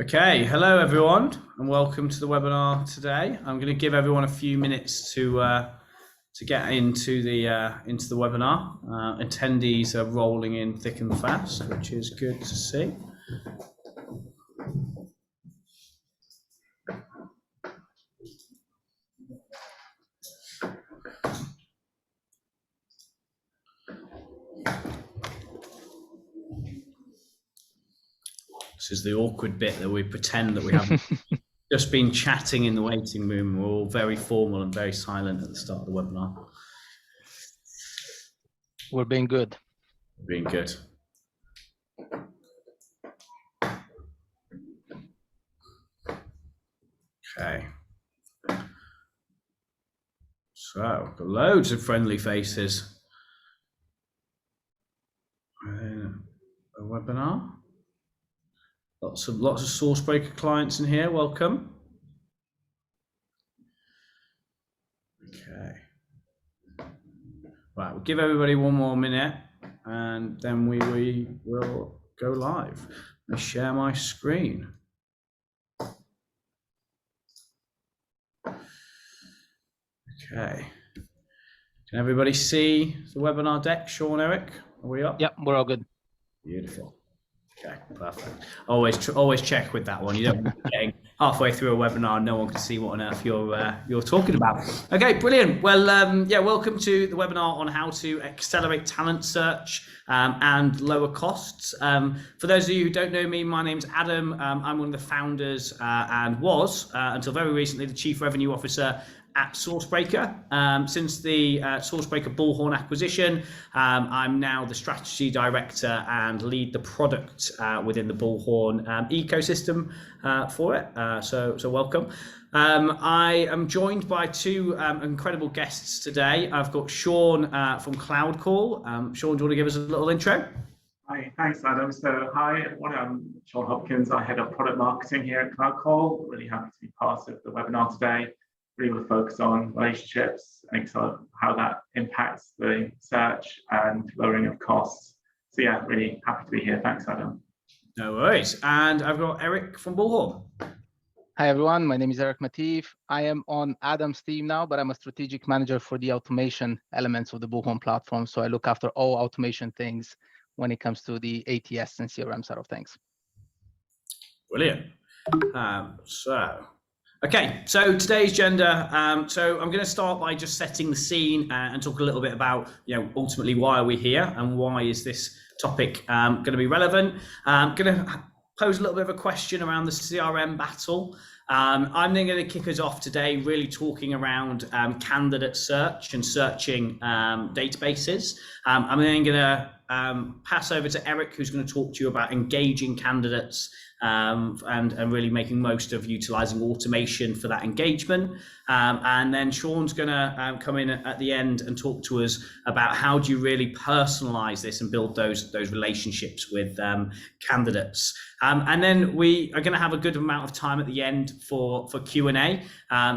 Okay, hello everyone, and welcome to the webinar today. I'm going to give everyone a few minutes to get into the webinar. Attendees are rolling in thick and fast, which is good to see. This is the awkward bit that we pretend that we haven't just been chatting in the waiting room. We're all very formal and very silent at the start of the webinar. We're being good. Being good. Okay. So, got loads of friendly faces. A webinar. Lots of Sourcebreaker clients in here. Welcome. Okay. Right, we'll give everybody one more minute, and then we will go live. Let me share my screen. Okay. Can everybody see the webinar deck? Sean, Eric, are we up? Yep, we're all good. Beautiful. Okay, perfect. Always check with that one. You don't want to be getting halfway through a webinar and no one can see what on earth you're talking about. Okay, brilliant. Well, yeah, welcome to the webinar on how to accelerate talent search and lower costs. For those of you who don't know me, my name's Adam. I'm one of the founders and was until very recently the Chief Revenue Officer at Sourcebreaker. Since the Sourcebreaker Bullhorn acquisition, I'm now the strategy director and lead the product within the Bullhorn ecosystem for it. So welcome. I am joined by two incredible guests today. I've got Sean from Cloud Call. Sean, do you want to give us a little intro? Hi, thanks, Adam. So hi, everyone. I'm Sean Hopkins. I head up product marketing here at Cloud Call. Really happy to be part of the webinar today. Really will focus on relationships and how that impacts the search and lowering of costs. So yeah, really happy to be here. Thanks, Adam. No worries. And I've got Eric from Bullhorn. Hi, everyone. My name is Eric Matif. I am on Adam's team now, but I'm a strategic manager for the automation elements of the Bullhorn platform. So I look after all automation things when it comes to the ATS and CRM side of things. Brilliant. Okay, so today's agenda. So I'm going to start by just setting the scene and talk a little bit about, ultimately why are we here and why is this topic going to be relevant. I'm going to pose a little bit of a question around the CRM battle. I'm then going to kick us off today really talking around candidate search and searching databases. I'm then going to pass over to Eric, who's going to talk to you about engaging candidates and really making most of utilizing automation for that engagement. And then Sean's going to come in at the end and talk to us about how do you really personalize this and build those relationships with candidates. And then we are going to have a good amount of time at the end for Q&A.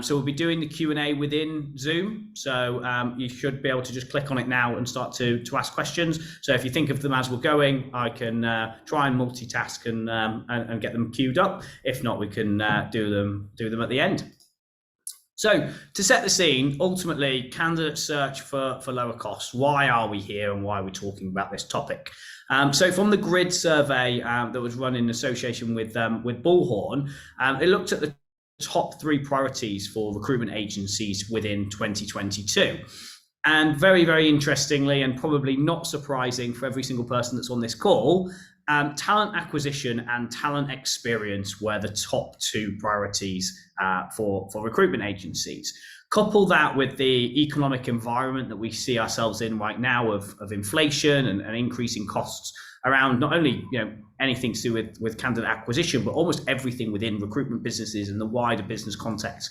So we'll be doing the Q&A within Zoom. So you should be able to just click on it now and start to ask questions. So if you think of them as we're going, I can try and multitask and get them queued up. If not, we can do them at the end. So to set the scene, ultimately, candidate search for lower costs. Why are we here and why are we talking about this topic? So from the Grid survey that was run in association with Bullhorn, it looked at the top 3 priorities for recruitment agencies within 2022. And very, very interestingly, and probably not surprising for every single person that's on this call, talent acquisition and talent experience were the top 2 priorities for recruitment agencies. Couple that with the economic environment that we see ourselves in right now of inflation and increasing costs around not only anything to do with candidate acquisition, but almost everything within recruitment businesses and the wider business context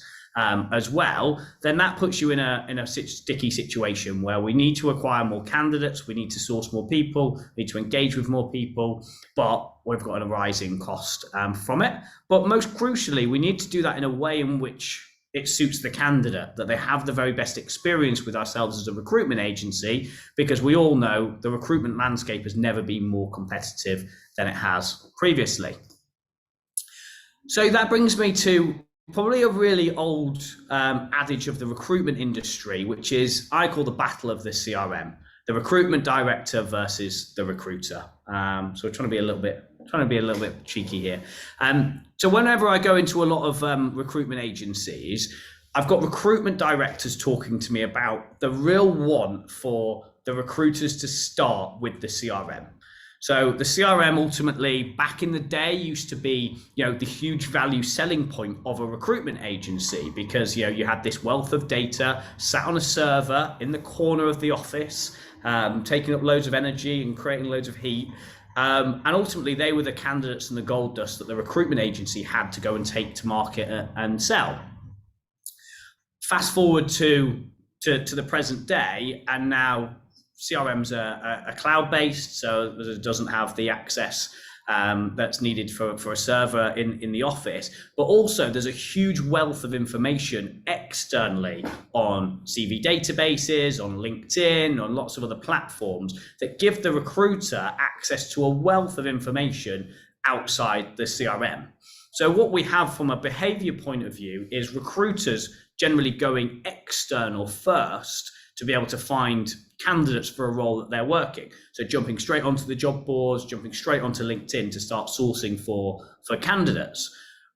as well, then that puts you in a sticky situation where we need to acquire more candidates, we need to source more people, we need to engage with more people, but we've got a rising cost from it. But most crucially, we need to do that in a way in which it suits the candidate, that they have the very best experience with ourselves as a recruitment agency, because we all know the recruitment landscape has never been more competitive than it has previously. So that brings me to probably a really old adage of the recruitment industry, which is I call the battle of the CRM, the recruitment director versus the recruiter. So we're trying to be a little bit cheeky here. So whenever I go into a lot of recruitment agencies, I've got recruitment directors talking to me about the real want for the recruiters to start with the CRM. So the CRM ultimately back in the day used to be, the huge value selling point of a recruitment agency, because, you had this wealth of data sat on a server in the corner of the office, taking up loads of energy and creating loads of heat. And ultimately they were the candidates and the gold dust that the recruitment agency had to go and take to market and sell. Fast forward to the present day, and now CRMs are cloud-based, so it doesn't have the access that's needed for a server in the office. But also there's a huge wealth of information externally on CV databases, on LinkedIn, on lots of other platforms that give the recruiter access to a wealth of information outside the CRM. So what we have from a behavior point of view is recruiters generally going external first to be able to find candidates for a role that they're working. So jumping straight onto the job boards, jumping straight onto LinkedIn to start sourcing for candidates.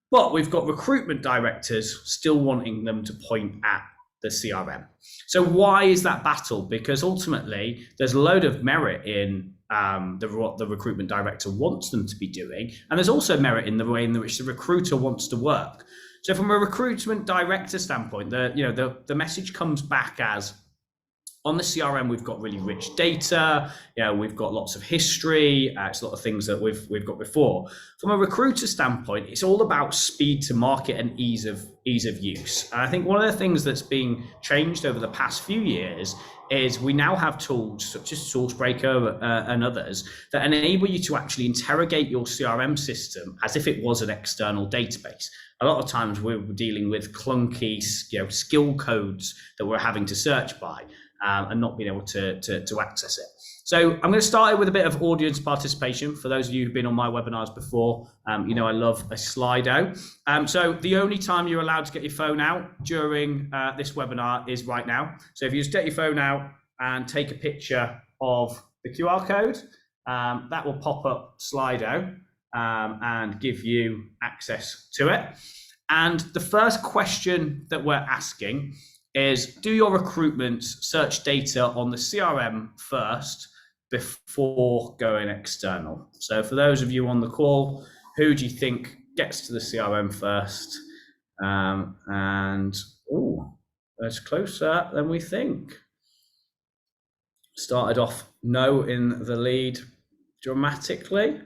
But we've got recruitment directors still wanting them to point at the CRM. So why is that battle? Because ultimately there's a load of merit in what the recruitment director wants them to be doing. And there's also merit in the way in which the recruiter wants to work. So from a recruitment director standpoint, the message comes back as, on the CRM, we've got really rich data. We've got lots of history. It's a lot of things that we've got before. From a recruiter standpoint, it's all about speed to market and ease of use. And I think one of the things that's been changed over the past few years is we now have tools such as SourceBreaker and others that enable you to actually interrogate your CRM system as if it was an external database. A lot of times we're dealing with clunky, skill codes that we're having to search by. And not being able to access it. So I'm going to start it with a bit of audience participation. For those of you who've been on my webinars before, I love a Slido. So the only time you're allowed to get your phone out during this webinar is right now. So if you just get your phone out and take a picture of the QR code, that will pop up Slido and give you access to it. And the first question that we're asking is, do your recruitments search data on the CRM first before going external? So for those of you on the call, who do you think gets to the CRM first? That's closer than we think. Started off no in the lead dramatically.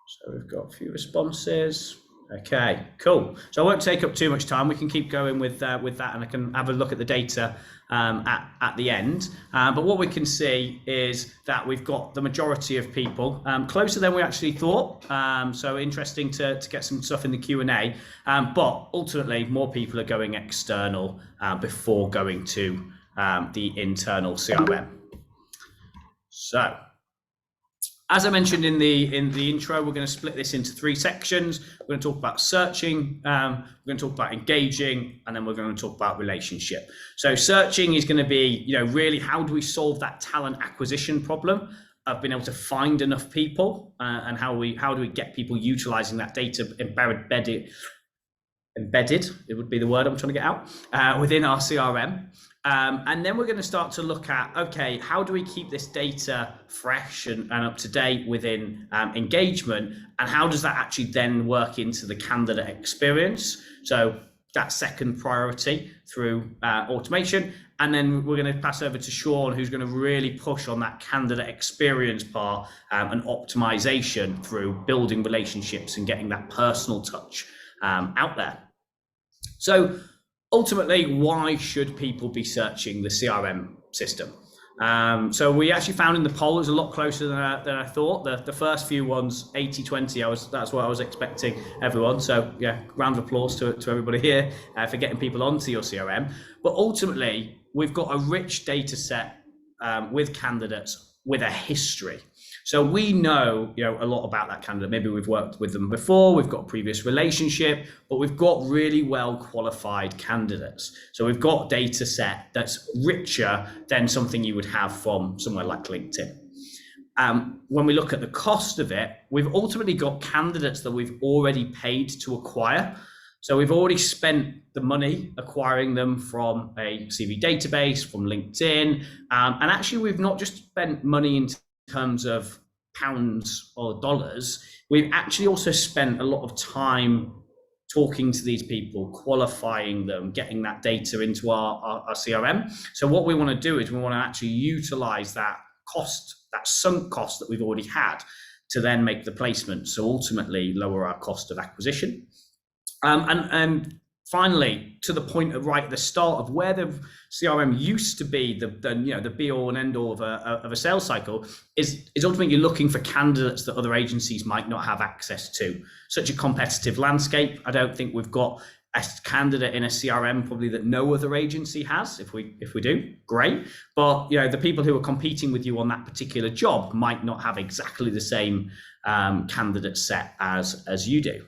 So we've got a few responses. Okay, cool. So I won't take up too much time. We can keep going with that, and I can have a look at the data at the end. But what we can see is that we've got the majority of people closer than we actually thought. So interesting to get some stuff in the Q&A. But ultimately, more people are going external before going to the internal CRM. So, as I mentioned in the intro, we're going to split this into 3 sections. We're going to talk about searching, we're going to talk about engaging, and then we're going to talk about relationship. So searching is going to be, really how do we solve that talent acquisition problem of being able to find enough people, and how do we get people utilizing that data embedded, it would be the word I'm trying to get out, within our CRM. And then we're going to start to look at, okay, how do we keep this data fresh and up to date within engagement, and how does that actually then work into the candidate experience? So that second priority through automation. And then we're going to pass over to Sean, who's going to really push on that candidate experience part and optimization through building relationships and getting that personal touch out there. So ultimately, why should people be searching the CRM system? So we actually found in the poll it was a lot closer than I thought. The first few ones, 80-20, that's what I was expecting everyone. So yeah, round of applause to everybody here for getting people onto your CRM. But ultimately, we've got a rich data set with candidates with a history. So we know, a lot about that candidate. Maybe we've worked with them before, we've got a previous relationship, but we've got really well qualified candidates. So we've got data set that's richer than something you would have from somewhere like LinkedIn. When we look at the cost of it, we've ultimately got candidates that we've already paid to acquire. So we've already spent the money acquiring them from a CV database, from LinkedIn. And actually, we've not just spent money in terms of pounds or dollars. We've actually also spent a lot of time talking to these people, qualifying them, getting that data into our CRM. So what we want to do is we want to actually utilize that cost, that sunk cost that we've already had, to then make the placement. So ultimately lower our cost of acquisition. And finally, to the point of right at the start of where the CRM used to be the be all and end all of a sales cycle is ultimately you're looking for candidates that other agencies might not have access to. Such a competitive landscape. I don't think we've got a candidate in a CRM probably that no other agency has. If we do, great. But the people who are competing with you on that particular job might not have exactly the same candidate set as you do.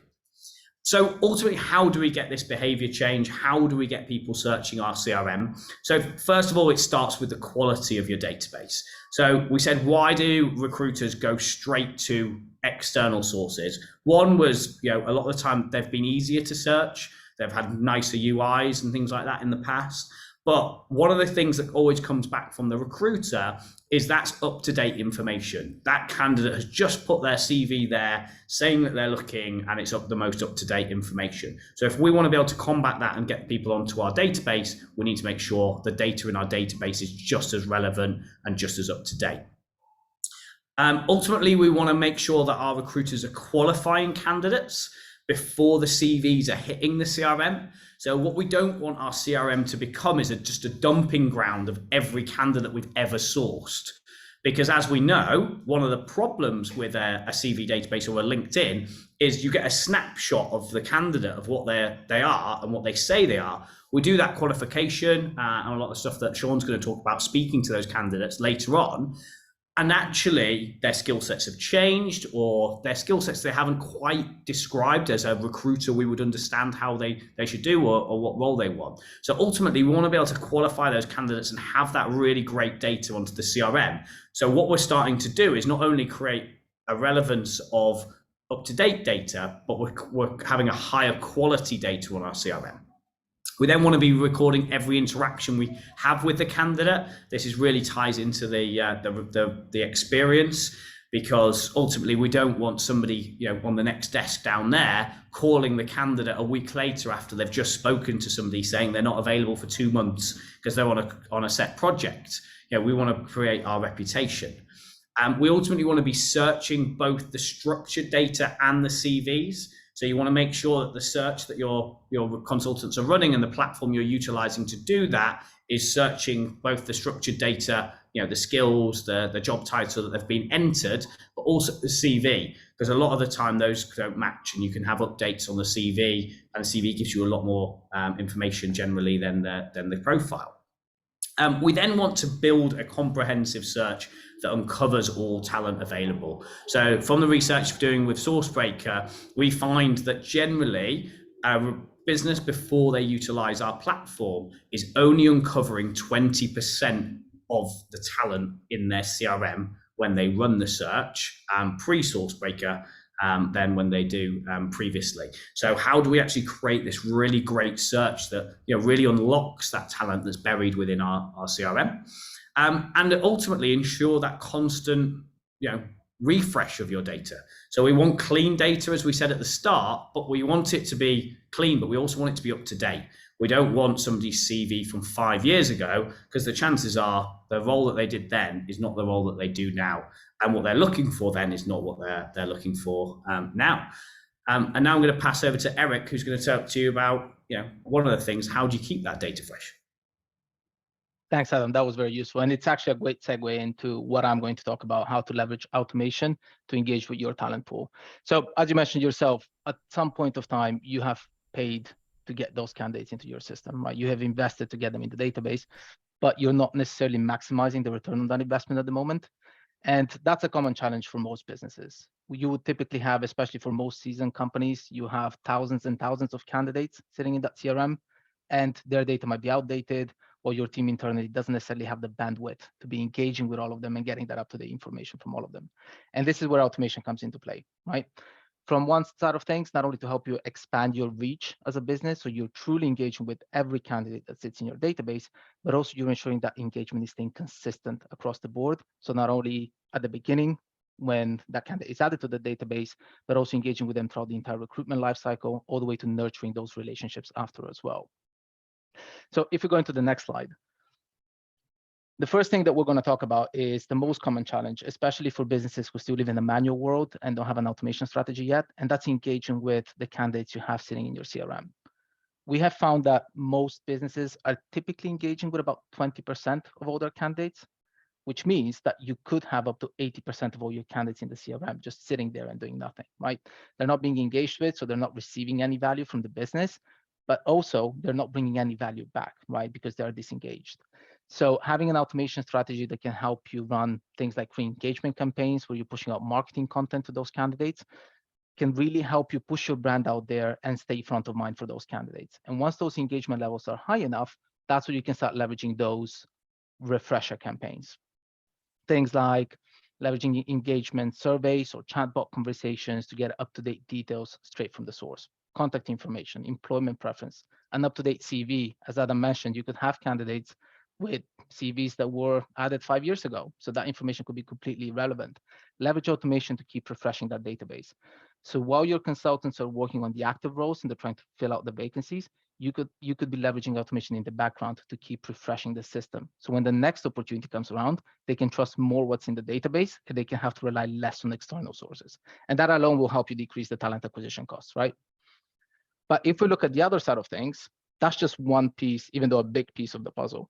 So ultimately, how do we get this behavior change? How do we get people searching our CRM? So first of all, it starts with the quality of your database. So we said, why do recruiters go straight to external sources? One was, a lot of the time they've been easier to search. They've had nicer UIs and things like that in the past. But one of the things that always comes back from the recruiter is that's up-to-date information. That candidate has just put their CV there saying that they're looking, and it's the most up-to-date information. So if we want to be able to combat that and get people onto our database, we need to make sure the data in our database is just as relevant and just as up-to-date. Ultimately, we want to make sure that our recruiters are qualifying candidates before the CVs are hitting the CRM. So what we don't want our CRM to become is just a dumping ground of every candidate we've ever sourced. Because as we know, one of the problems with a CV database or a LinkedIn is you get a snapshot of the candidate, of what they are and what they say they are. We do that qualification and a lot of stuff that Sean's going to talk about, speaking to those candidates later on. And actually, their skill sets have changed, or their skill sets they haven't quite described as a recruiter we would understand how they should do or what role they want. So ultimately, we want to be able to qualify those candidates and have that really great data onto the CRM. So what we're starting to do is not only create a relevance of up-to-date data, but we're having a higher quality data on our CRM. We then want to be recording every interaction we have with the candidate. This is really ties into the experience, because ultimately we don't want somebody on the next desk down there calling the candidate a week later after they've just spoken to somebody saying they're not available for 2 months because they're on a set project. We want to create our reputation. We ultimately want to be searching both the structured data and the CVs. So you want to make sure that the search that your consultants are running and the platform you're utilizing to do that is searching both the structured data, the skills, the job title that they've been entered, but also the CV, because a lot of the time those don't match, and you can have updates on the CV, and the CV gives you a lot more information generally than the profile. We then want to build a comprehensive search that uncovers all talent available. So from the research we're doing with Sourcebreaker, we find that generally a business, before they utilize our platform, is only uncovering 20% of the talent in their CRM when they run the search pre-Sourcebreaker than when they do previously. So how do we actually create this really great search that really unlocks that talent that's buried within our CRM, and ultimately ensure that constant refresh of your data. So we want clean data, as we said at the start, but we want it to be clean, but we also want it to be up to date. We don't want somebody's CV from 5 years ago, because the chances are the role that they did then is not the role that they do now. And what they're looking for then is not what they're looking for now. And now I'm going to pass over to Eric, who's going to talk to you about one of the things, how do you keep that data fresh? Thanks, Adam. That was very useful. And it's actually a great segue into what I'm going to talk about, how to leverage automation to engage with your talent pool. So as you mentioned yourself, at some point of time, you have paid to get those candidates into your system, right? You have invested to get them in the database, but you're not necessarily maximizing the return on that investment at the moment. And that's a common challenge for most businesses. You would typically have, especially for most seasoned companies, you have thousands and thousands of candidates sitting in that CRM, and their data might be outdated, or your team internally doesn't necessarily have the bandwidth to be engaging with all of them and getting that up-to-date information from all of them. And this is where automation comes into play, right? From one side of things, not only to help you expand your reach as a business, so you're truly engaging with every candidate that sits in your database, but also you're ensuring that engagement is staying consistent across the board. So not only at the beginning, when that candidate is added to the database, but also engaging with them throughout the entire recruitment lifecycle, all the way to nurturing those relationships after as well. So if we go into the next slide, the first thing that we're going to talk about is the most common challenge, especially for businesses who still live in the manual world and don't have an automation strategy yet, and that's engaging with the candidates you have sitting in your CRM. We have found that most businesses are typically engaging with about 20% of all their candidates, which means that you could have up to 80% of all your candidates in the CRM just sitting there and doing nothing, right? They're not being engaged with, so they're not receiving any value from the business, but also they're not bringing any value back, right? Because they're disengaged. So having an automation strategy that can help you run things like re-engagement campaigns where you're pushing out marketing content to those candidates can really help you push your brand out there and stay front of mind for those candidates. And once those engagement levels are high enough, that's where you can start leveraging those refresher campaigns. Things like leveraging engagement surveys or chatbot conversations to get up-to-date details straight from the source, contact information, employment preference, an up-to-date CV. As Adam mentioned, you could have candidates with CVs that were added 5 years ago. So that information could be completely irrelevant. Leverage automation to keep refreshing that database. So while your consultants are working on the active roles and they're trying to fill out the vacancies, you could be leveraging automation in the background to keep refreshing the system. So when the next opportunity comes around, they can trust more what's in the database and they can have to rely less on external sources. And that alone will help you decrease the talent acquisition costs, right? But if we look at the other side of things, that's just one piece, even though a big piece of the puzzle.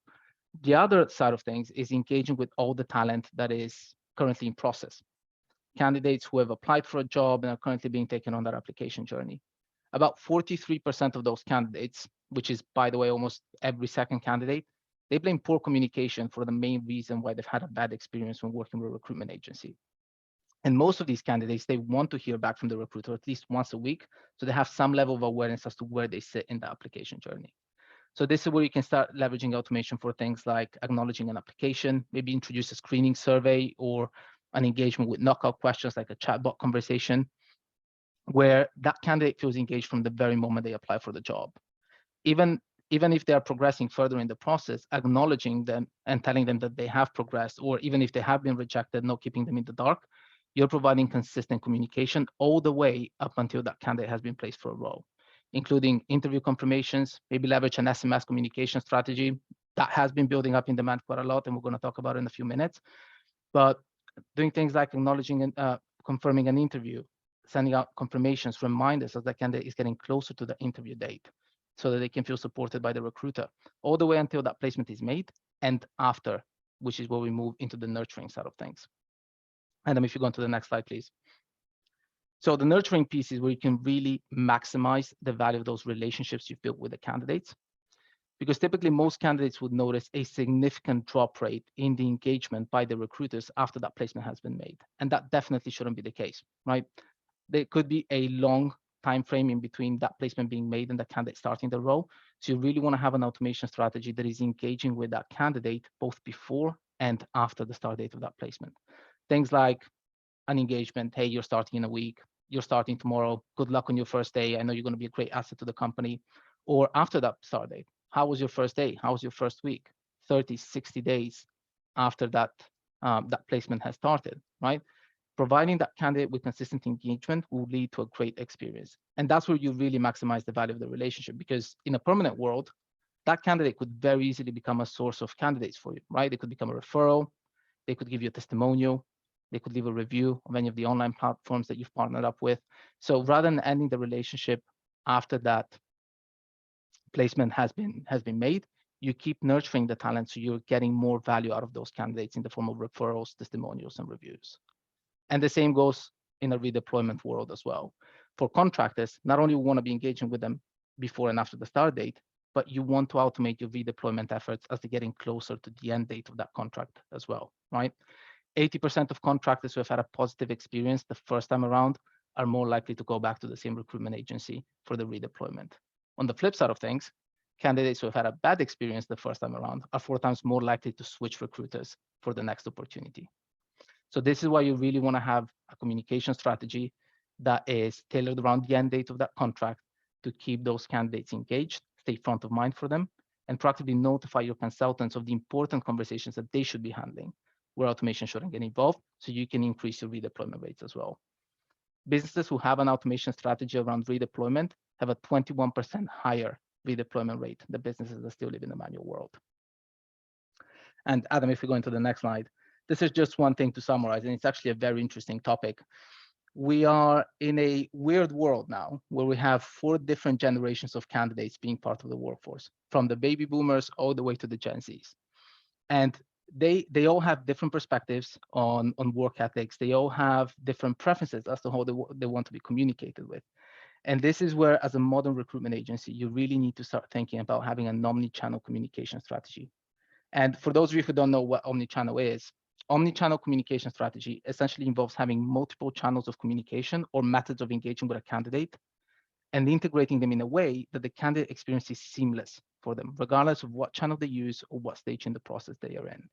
The other side of things is engaging with all the talent that is currently in process. Candidates who have applied for a job and are currently being taken on that application journey. About 43% of those candidates, which is, by the way, almost every second candidate, they blame poor communication for the main reason why they've had a bad experience when working with a recruitment agency. And most of these candidates, they want to hear back from the recruiter at least once a week, so they have some level of awareness as to where they sit in the application journey. So this is where you can start leveraging automation for things like acknowledging an application, maybe introduce a screening survey or an engagement with knockout questions like a chatbot conversation, where that candidate feels engaged from the very moment they apply for the job. Even if they are progressing further in the process, acknowledging them and telling them that they have progressed, or even if they have been rejected, not keeping them in the dark, you're providing consistent communication all the way up until that candidate has been placed for a role, including interview confirmations, maybe leverage an SMS communication strategy that has been building up in demand quite a lot, and we're going to talk about it in a few minutes. But doing things like acknowledging and confirming an interview, sending out confirmations, reminders as the candidate is getting closer to the interview date so that they can feel supported by the recruiter, all the way until that placement is made and after, which is where we move into the nurturing side of things. Adam, if you go on to the next slide, please. So the nurturing piece is where you can really maximize the value of those relationships you've built with the candidates. Because typically most candidates would notice a significant drop rate in the engagement by the recruiters after that placement has been made. And that definitely shouldn't be the case, right? There could be a long time frame in between that placement being made and the candidate starting the role. So you really want to have an automation strategy that is engaging with that candidate both before and after the start date of that placement. Things like an engagement, hey, you're starting in a week, you're starting tomorrow, good luck on your first day, I know you're going to be a great asset to the company. Or after that start date, how was your first day? How was your first week? 30, 60 days after that, that placement has started, right? Providing that candidate with consistent engagement will lead to a great experience. And that's where you really maximize the value of the relationship, because in a permanent world, that candidate could very easily become a source of candidates for you, right? They could become a referral, they could give you a testimonial, they could leave a review of any of the online platforms that you've partnered up with. So rather than ending the relationship after that placement has been made, you keep nurturing the talent so you're getting more value out of those candidates in the form of referrals, testimonials, and reviews. And the same goes in a redeployment world as well. For contractors, not only want to be engaging with them before and after the start date, but you want to automate your redeployment efforts as they're getting closer to the end date of that contract as well, right? 80% of contractors who have had a positive experience the first time around are more likely to go back to the same recruitment agency for the redeployment. On the flip side of things, candidates who have had a bad experience the first time around are 4 times more likely to switch recruiters for the next opportunity. So this is why you really want to have a communication strategy that is tailored around the end date of that contract to keep those candidates engaged, stay front of mind for them, and proactively notify your consultants of the important conversations that they should be handling, where automation shouldn't get involved, so you can increase your redeployment rates as well. Businesses who have an automation strategy around redeployment have a 21% higher redeployment rate than businesses that still live in the manual world. And Adam, if we go into the next slide, this is just one thing to summarize, and it's actually a very interesting topic. We are in a weird world now where we have 4 different generations of candidates being part of the workforce, from the baby boomers all the way to the Gen Zs. And they all have different perspectives on work ethics. They all have different preferences as to how they want to be communicated with. And this is where, as a modern recruitment agency, you really need to start thinking about having an omni-channel communication strategy. And for those of you who don't know what omni-channel is, omni-channel communication strategy essentially involves having multiple channels of communication or methods of engaging with a candidate and integrating them in a way that the candidate experience is seamless for them, regardless of what channel they use or what stage in the process they are in.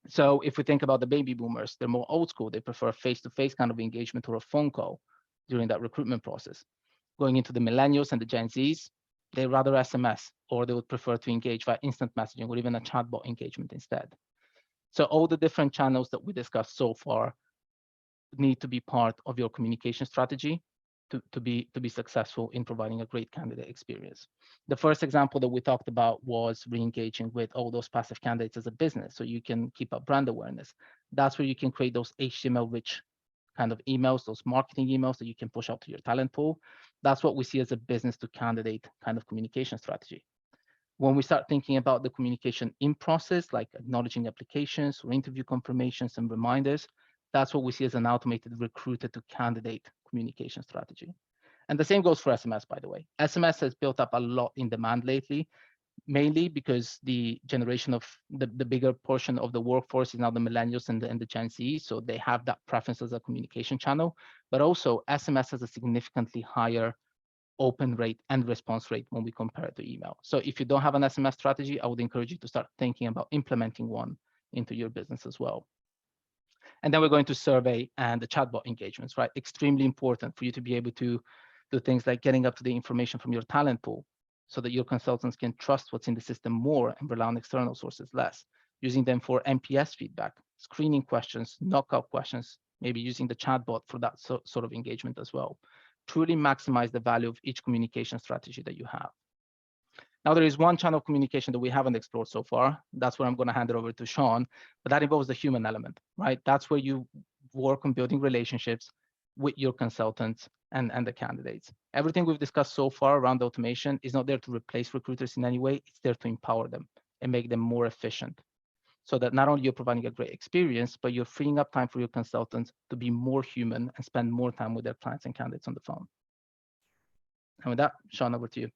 So if we think about the baby boomers, they're more old school. They prefer face-to-face kind of engagement or a phone call during that recruitment process. Going into the millennials and the Gen Zs, they rather SMS, or they would prefer to engage via instant messaging or even a chatbot engagement instead. So all the different channels that we discussed so far need to be part of your communication strategy to be successful in providing a great candidate experience. The first example that we talked about was re-engaging with all those passive candidates as a business, so you can keep up brand awareness. That's where you can create those HTML-rich kind of emails, those marketing emails that you can push out to your talent pool. That's what we see as a business to candidate kind of communication strategy. When we start thinking about the communication in process, like acknowledging applications or interview confirmations and reminders, that's what we see as an automated recruiter to candidate communication strategy. And the same goes for SMS, by the way. SMS has built up a lot in demand lately, mainly because the generation of the bigger portion of the workforce is now the millennials and the Gen Z, so they have that preference as a communication channel. But also SMS has a significantly higher open rate and response rate when we compare it to email. So if you don't have an SMS strategy, I would encourage you to start thinking about implementing one into your business as well. And then we're going to survey and the chatbot engagements, right? Extremely important for you to be able to do things like getting up to the information from your talent pool so that your consultants can trust what's in the system more and rely on external sources less, using them for NPS feedback, screening questions, knockout questions, maybe using the chatbot for that sort of engagement as well. Truly maximize the value of each communication strategy that you have. Now, there is one channel of communication that we haven't explored so far. That's where I'm going to hand it over to Sean, but that involves the human element, right? That's where you work on building relationships with your consultants and the candidates. Everything we've discussed so far around automation is not there to replace recruiters in any way. It's there to empower them and make them more efficient, so that not only you're providing a great experience, but you're freeing up time for your consultants to be more human and spend more time with their clients and candidates on the phone. And with that, Sean, over to you.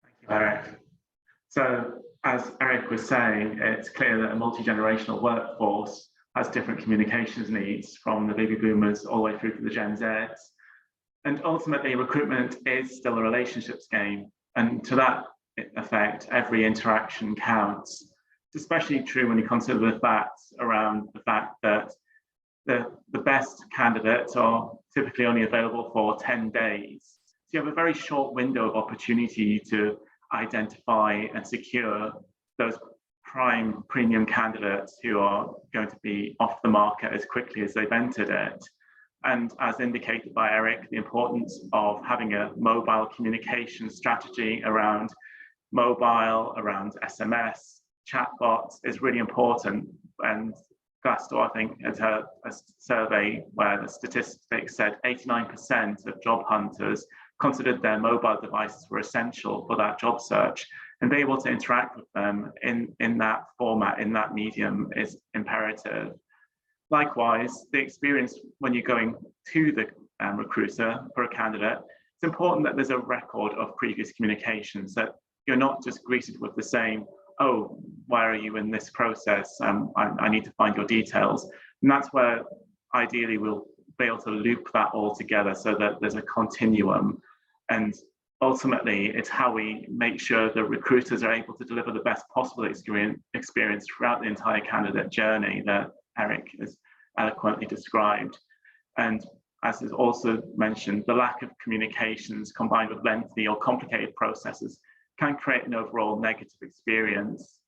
Thank you, Eric. So as Eric was saying, it's clear that a multi-generational workforce has different communications needs, from the baby boomers all the way through to the Gen Zs. And ultimately, recruitment is still a relationships game. And to that effect, every interaction counts. It's especially true when you consider the facts around the fact that the best candidates are typically only available for 10 days. So you have a very short window of opportunity to identify and secure those prime premium candidates who are going to be off the market as quickly as they've entered it. And as indicated by Eric, the importance of having a mobile communication strategy around mobile, around SMS, chatbots is really important. And Glassdoor, I think, had a survey where the statistics said 89% of job hunters considered their mobile devices were essential for that job search, and being able to interact with them in that format, in that medium, is imperative. Likewise, the experience when you're going to the recruiter for a candidate, it's important that there's a record of previous communications, that you're not just greeted with the same, oh, where are you in this process? I need to find your details. And that's where ideally we'll be able to loop that all together so that there's a continuum. And ultimately, it's how we make sure that recruiters are able to deliver the best possible experience throughout the entire candidate journey that Eric has eloquently described. And as is also mentioned, the lack of communications combined with lengthy or complicated processes can create an overall negative experience.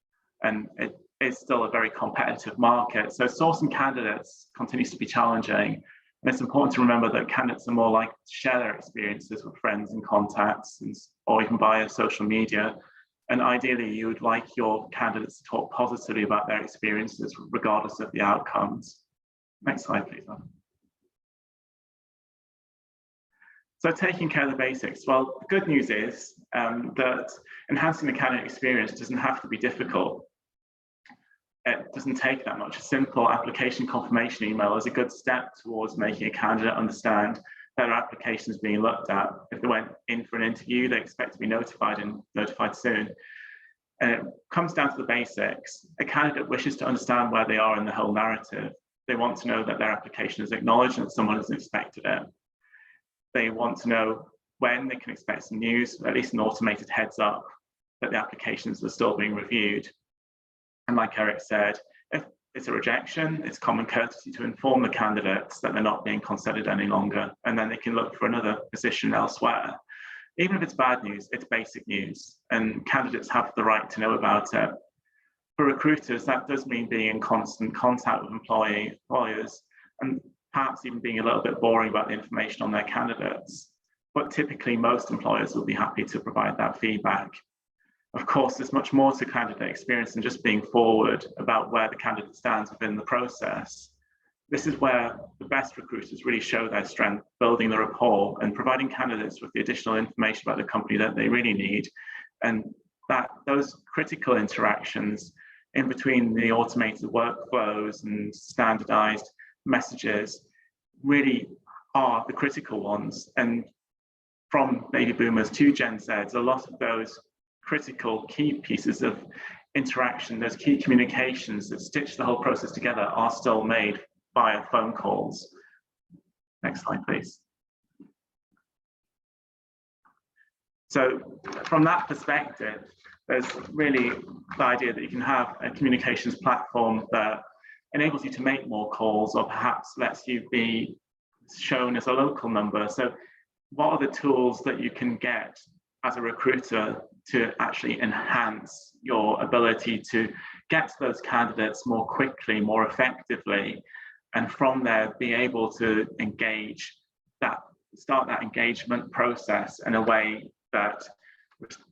And it is still a very competitive market. So sourcing candidates continues to be challenging. And it's important to remember that candidates are more likely to share their experiences with friends and contacts, or even via social media. And ideally, you would like your candidates to talk positively about their experiences, regardless of the outcomes. Next slide, please. So taking care of the basics. Well, the good news is that enhancing the candidate experience doesn't have to be difficult. It doesn't take that much. A simple application confirmation email is a good step towards making a candidate understand that their application is being looked at. If they went in for an interview, they expect to be notified and notified soon. And it comes down to the basics. A candidate wishes to understand where they are in the whole narrative. They want to know that their application is acknowledged and that someone has inspected it. They want to know when they can expect some news, at least an automated heads up that the applications are still being reviewed. And like Eric said, if it's a rejection, it's common courtesy to inform the candidates that they're not being considered any longer, and then they can look for another position elsewhere. Even if it's bad news, it's basic news, and candidates have the right to know about it. For recruiters, that does mean being in constant contact with employers, and perhaps even being a little bit boring about the information on their candidates. But typically, most employers will be happy to provide that feedback. Of course, there's much more to candidate experience than just being forward about where the candidate stands within the process. This is where the best recruiters really show their strength, building the rapport and providing candidates with the additional information about the company that they really need. And that those critical interactions in between the automated workflows and standardized messages really are the critical ones. And from baby boomers to Gen Zs, a lot of those critical key pieces of interaction, those key communications that stitch the whole process together are still made via phone calls. Next slide, please. So from that perspective, there's really the idea that you can have a communications platform that enables you to make more calls, or perhaps lets you be shown as a local number. So what are the tools that you can get as a recruiter to actually enhance your ability to get to those candidates more quickly, more effectively, and from there be able to engage start that engagement process in a way that,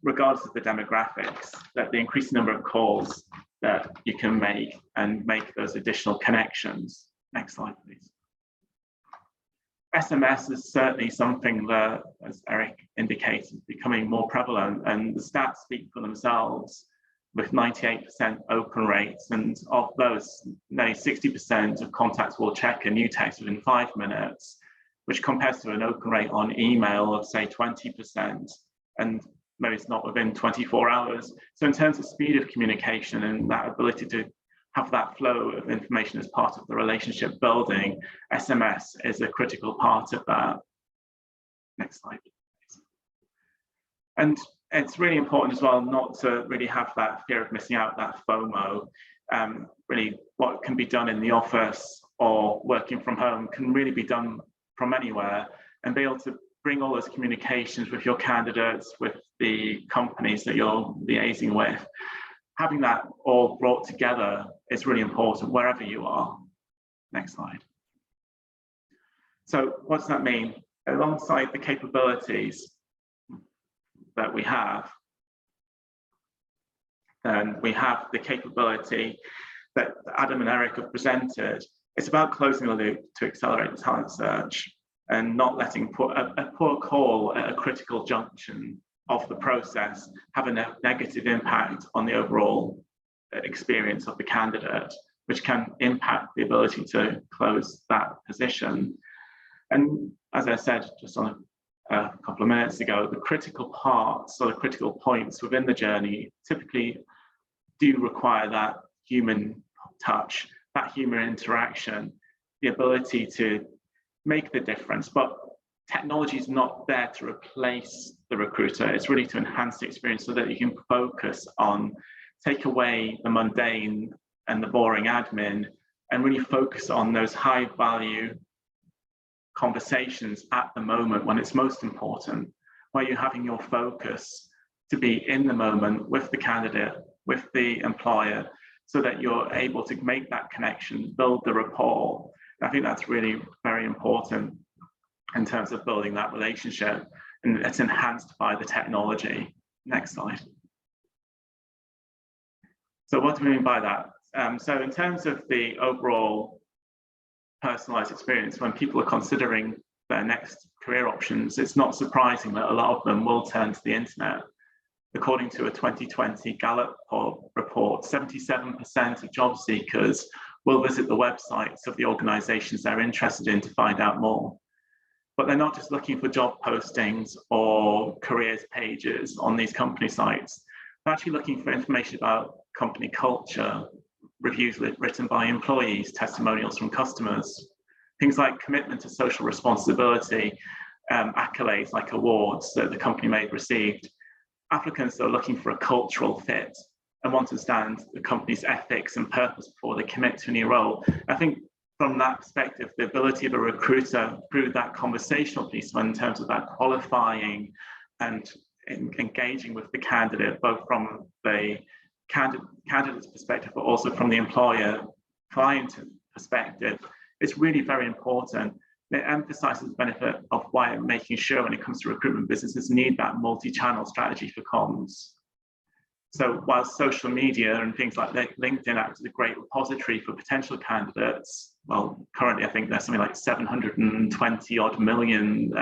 regardless of the demographics, that the increasing number of calls that you can make and make those additional connections. Next slide, please. SMS is certainly something that, as Eric indicated, is becoming more prevalent, and the stats speak for themselves, with 98% open rates, and of those, nearly 60% of contacts will check a new text within 5 minutes, which compares to an open rate on email of say 20%, and maybe it's not within 24 hours. So in terms of speed of communication and that ability to have that flow of information as part of the relationship building, SMS is a critical part of that. Next slide, please. And it's really important as well not to really have that fear of missing out, that FOMO. Really what can be done in the office or working from home can really be done from anywhere, and be able to bring all those communications with your candidates, with the companies that you're liaising with. Having that all brought together is really important wherever you are. Next slide. So what does that mean? Alongside the capabilities that we have, then we have the capability that Adam and Eric have presented. It's about closing the loop to accelerate the talent search and not letting a poor call at a critical junction of the process have a negative impact on the overall experience of the candidate, which can impact the ability to close that position. And as I said just on a couple of minutes ago, the critical parts or the critical points within the journey typically do require that human touch, that human interaction, the ability to make the difference. But technology is not there to replace the recruiter. It's really to enhance the experience so that you can focus on, take away the mundane and the boring admin, and really focus on those high value conversations at the moment when it's most important, where you're having your focus to be in the moment with the candidate, with the employer, so that you're able to make that connection, build the rapport. I think that's really very important in terms of building that relationship, and it's enhanced by the technology. Next slide. So what do we mean by that? So in terms of the overall personalized experience, when people are considering their next career options, it's not surprising that a lot of them will turn to the internet. According to a 2020 Gallup report, 77% of job seekers will visit the websites of the organizations they're interested in to find out more. But they're not just looking for job postings or careers pages on these company sites. They're actually looking for information about company culture, reviews written by employees, testimonials from customers, things like commitment to social responsibility, accolades like awards that the company may have received. Applicants are looking for a cultural fit and want to understand the company's ethics and purpose before they commit to a new role. I think from that perspective, the ability of a recruiter through that conversational piece in terms of that qualifying and engaging with the candidate, both from the candidate's perspective, but also from the employer client perspective, is really very important. It emphasizes the benefit of why making sure when it comes to recruitment, businesses need that multi-channel strategy for comms. So while social media and things like LinkedIn act as a great repository for potential candidates, well, currently I think there's something like 720 odd million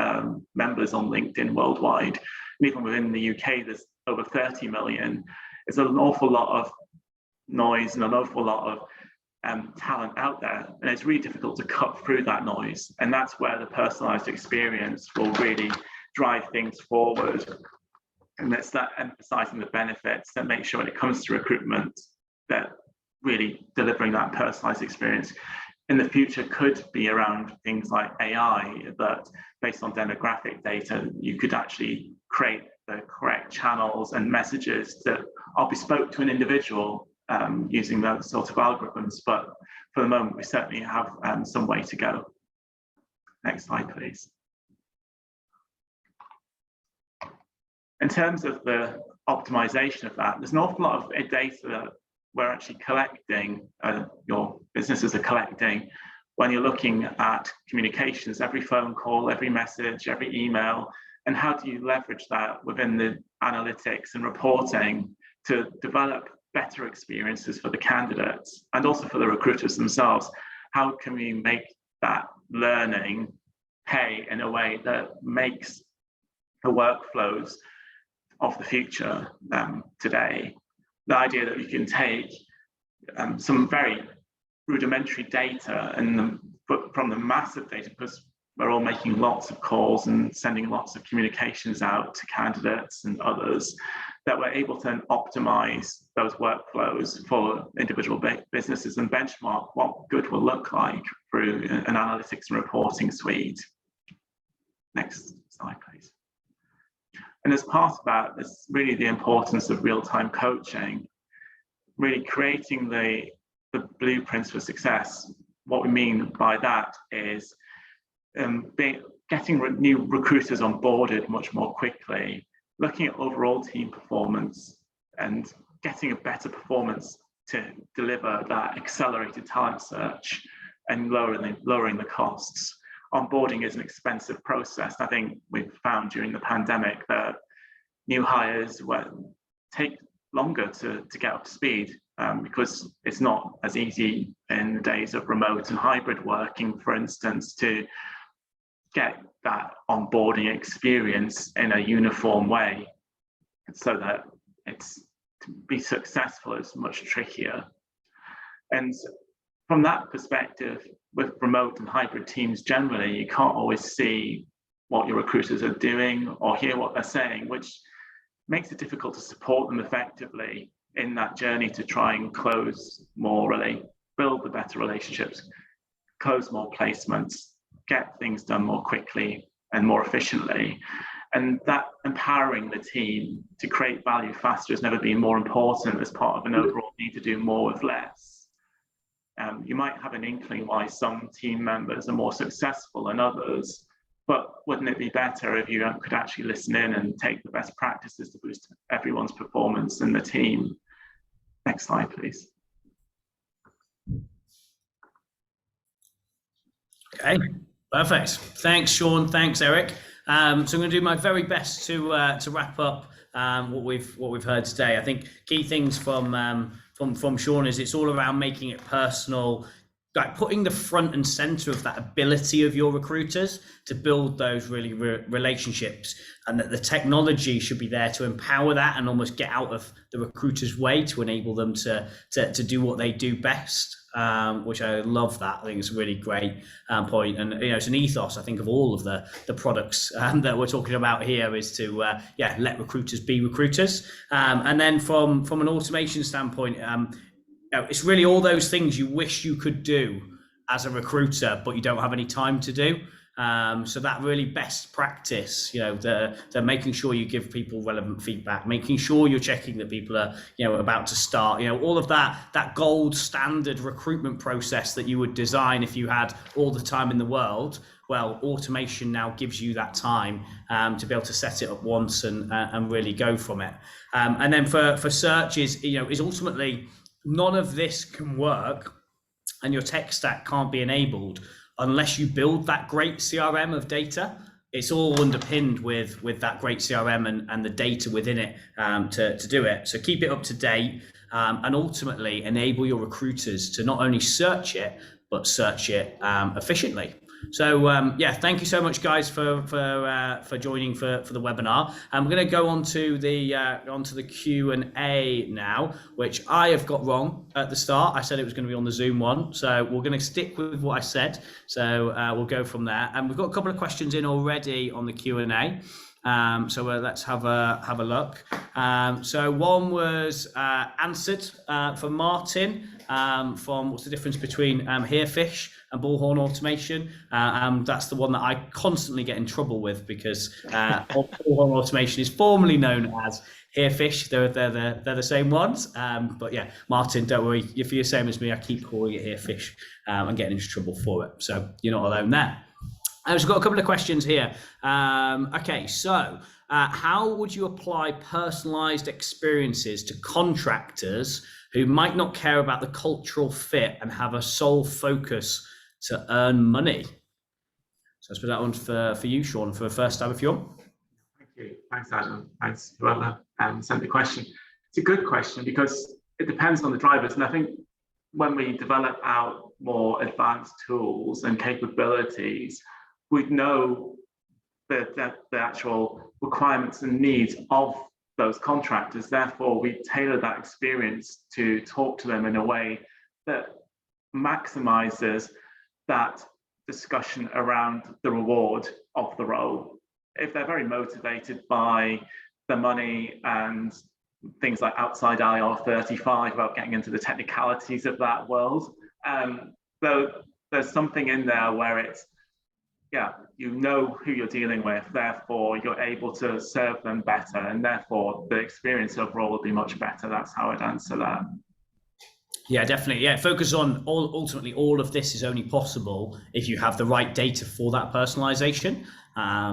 members on LinkedIn worldwide. And even within the UK, there's over 30 million. It's an awful lot of noise and an awful lot of talent out there, and it's really difficult to cut through that noise. And that's where the personalized experience will really drive things forward. And that's that emphasizing the benefits that make sure when it comes to recruitment that really delivering that personalized experience in the future could be around things like AI, that based on demographic data, you could actually create the correct channels and messages that are bespoke to an individual using those sort of algorithms. But for the moment, we certainly have some way to go. Next slide, please. In terms of the optimization of that, there's an awful lot of data that we're actually collecting, your businesses are collecting, when you're looking at communications, every phone call, every message, every email, and how do you leverage that within the analytics and reporting to develop better experiences for the candidates and also for the recruiters themselves? How can we make that learning pay in a way that makes the workflows of the future today? The idea that we can take some very rudimentary data and from the massive data, because we're all making lots of calls and sending lots of communications out to candidates and others, that we're able to optimize those workflows for individual businesses and benchmark what good will look like through an analytics and reporting suite. Next slide, please. And as part of that, there's really the importance of real-time coaching, really creating the blueprints for success. What we mean by that is getting new recruiters onboarded much more quickly, looking at overall team performance and getting a better performance to deliver that accelerated talent search and lowering the costs. Onboarding is an expensive process. I think we've found during the pandemic that new hires take longer to get up to speed because it's not as easy in the days of remote and hybrid working, for instance, to get that onboarding experience in a uniform way, so that it's to be successful is much trickier. And from that perspective, with remote and hybrid teams generally, you can't always see what your recruiters are doing or hear what they're saying, which makes it difficult to support them effectively in that journey to try and close more, really build the better relationships, close more placements, get things done more quickly and more efficiently. And that empowering the team to create value faster has never been more important as part of an overall need to do more with less. You might have an inkling why some team members are more successful than others, but wouldn't it be better if you could actually listen in and take the best practices to boost everyone's performance in the team? Next slide, please. Okay, perfect. Thanks, Sean. Thanks, Eric. So I'm going to do my very best to wrap up what we've heard today. I think key things from Sean is it's all around making it personal, like putting the front and center of that ability of your recruiters to build those really relationships, and that the technology should be there to empower that and almost get out of the recruiter's way to enable them to do what they do best. Which I love that. I think it's a really great point. And it's an ethos, I think, of all of the products that we're talking about here is to let recruiters be recruiters. And then from an automation standpoint, it's really all those things you wish you could do as a recruiter, but you don't have any time to do. So that really best practice, the making sure you give people relevant feedback, making sure you're checking that people are, about to start, all of that gold standard recruitment process that you would design if you had all the time in the world. Well, automation now gives you that time to be able to set it up once and really go from it. And then for search is ultimately none of this can work and your tech stack can't be enabled unless you build that great CRM of data. It's all underpinned with that great CRM and the data within it to do it. So keep it up to date and ultimately enable your recruiters to not only search it, but search it efficiently. So thank you so much, guys, for joining for the webinar. I'm going to go onto the Q&A now, which I have got wrong at the start. I said it was going to be on the Zoom one, so we're going to stick with what I said. So we'll go from there. And we've got a couple of questions in already on the Q&A. So let's have a look. So one was answered for Martin from what's the difference between Herefish and Bullhorn Automation. That's the one that I constantly get in trouble with because Bullhorn Automation is formerly known as Herefish. They're the same ones. But yeah, Martin, don't worry. If you're the same as me, I keep calling it Herefish and getting into trouble for it. So you're not alone there. I've got a couple of questions here. Okay, so how would you apply personalized experiences to contractors who might not care about the cultural fit and have a sole focus to earn money? So let's put that one for you, Sean, for the first time if you want. Thank you. Thanks, Adam. Thanks, whoever sent the question. It's a good question because it depends on the drivers. And I think when we develop out more advanced tools and capabilities, we'd know the actual requirements and needs of those contractors. Therefore, we tailor that experience to talk to them in a way that maximizes that discussion around the reward of the role. If they're very motivated by the money and things like outside IR35, about getting into the technicalities of that world, though there's something in there where it's, you know who you're dealing with, therefore you're able to serve them better, and therefore the experience overall will be much better. That's how I'd answer that. Yeah, definitely. Yeah, focus on ultimately all of this is only possible if you have the right data for that personalization.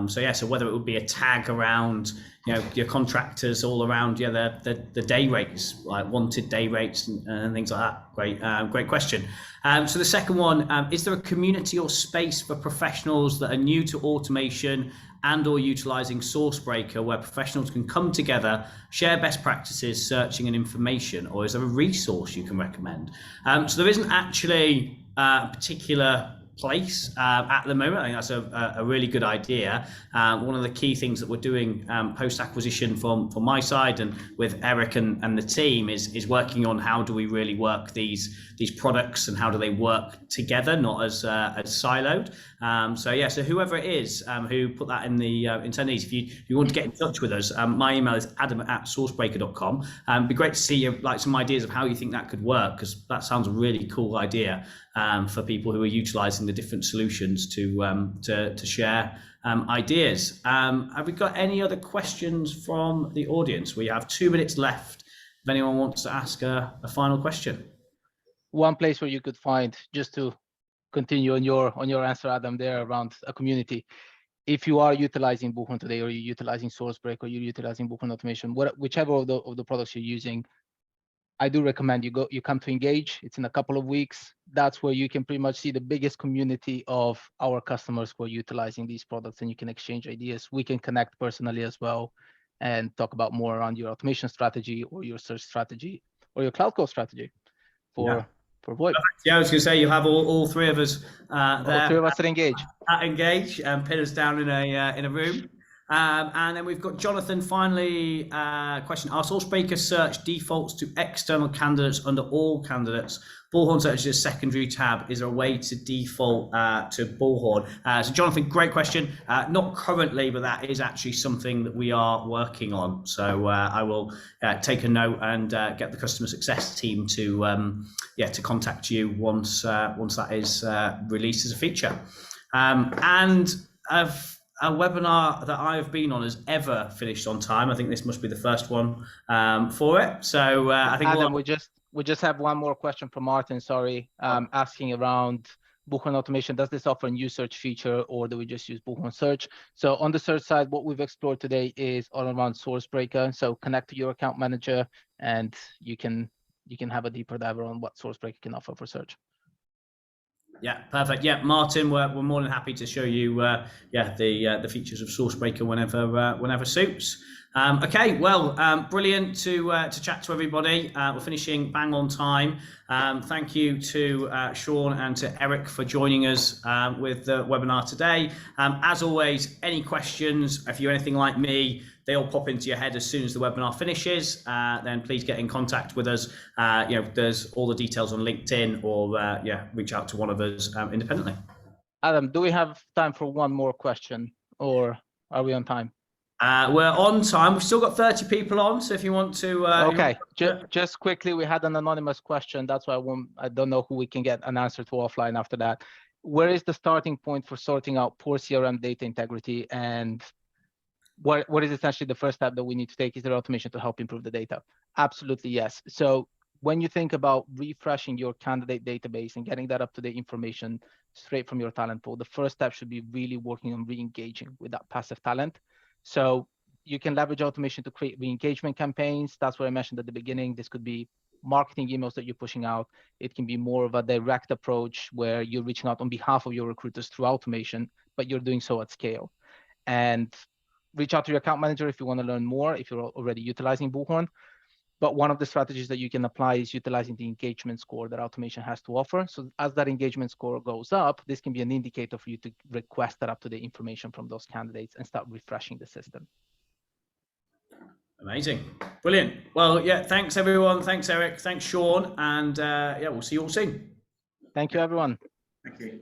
So whether it would be a tag around, your contractors all around, the day rates, like wanted day rates and things like that. Great question. So the second one, is there a community or space for professionals that are new to automation and or utilizing SourceBreaker where professionals can come together, share best practices, searching and information, or is there a resource you can recommend? So there isn't actually a particular place at the moment. I think that's a really good idea. One of the key things that we're doing post acquisition from my side and with Eric and the team is working on how do we really work these products and how do they work together, not as siloed. So whoever it is who put that in the attendees, if you want to get in touch with us, my email is adam@sourcebreaker.com. It'd be great to see some ideas of how you think that could work, because that sounds a really cool idea for people who are utilizing the different solutions to share ideas. Have we got any other questions from the audience? We have 2 minutes left if anyone wants to ask a final question. One place where you could find, just to continue on your answer, Adam, there around a community. If you are utilizing Buchholm today, or you're utilizing SourceBreaker, or you're utilizing Buchholm Automation, whichever of the products you're using, I do recommend you come to Engage. It's in a couple of weeks. That's where you can pretty much see the biggest community of our customers who are utilizing these products, and you can exchange ideas. We can connect personally as well and talk about more around your automation strategy or your search strategy or your cloud code strategy for VoIP. Yeah, I was going to say you have all three of us there. All three of us at Engage. At Engage, and pin us down in a room. And then we've got Jonathan, finally, question. Are SourceBreaker search defaults to external candidates under all candidates? Bullhorn search is a secondary tab. Is there a way to default to Bullhorn? So Jonathan, great question. Not currently, but that is actually something that we are working on. So I will take a note and get the customer success team to contact you once that is released as a feature. And a webinar that I have been on has ever finished on time. I think this must be the first one for it. So I think Adam, we just have one more question from Martin. Sorry, asking around Buchholm Automation. Does this offer a new search feature, or do we just use Buchholm Search? So on the search side, what we've explored today is all around SourceBreaker. So connect to your account manager, and you can have a deeper dive on what SourceBreaker can offer for search. Yeah, perfect. Yeah, Martin, we're more than happy to show you the features of SourceBreaker whenever suits. Okay, well, brilliant to chat to everybody. We're finishing bang on time. Thank you to Sean and to Eric for joining us with the webinar today. As always, any questions, if you're anything like me, they all pop into your head as soon as the webinar finishes, then please get in contact with us. There's all the details on LinkedIn, or reach out to one of us independently. Adam, do we have time for one more question, or are we on time? We're on time. We've still got 30 people on, so if you want to... okay, just quickly, we had an anonymous question. That's why I don't know who we can get an answer to offline after that. Where is the starting point for sorting out poor CRM data integrity, and what is essentially the first step that we need to take? Is there automation to help improve the data? Absolutely, yes. So when you think about refreshing your candidate database and getting that up-to-date information straight from your talent pool, the first step should be really working on re-engaging with that passive talent. So you can leverage automation to create re-engagement campaigns. That's what I mentioned at the beginning. This could be marketing emails that you're pushing out. It can be more of a direct approach where you're reaching out on behalf of your recruiters through automation, but you're doing so at scale. And reach out to your account manager if you want to learn more, if you're already utilizing Buchholm. But one of the strategies that you can apply is utilizing the engagement score that automation has to offer. So as that engagement score goes up, this can be an indicator for you to request that up-to-date information from those candidates and start refreshing the system. Amazing. Brilliant. Well, yeah, thanks everyone. Thanks, Eric. Thanks, Sean. And we'll see you all soon. Thank you, everyone. Thank you.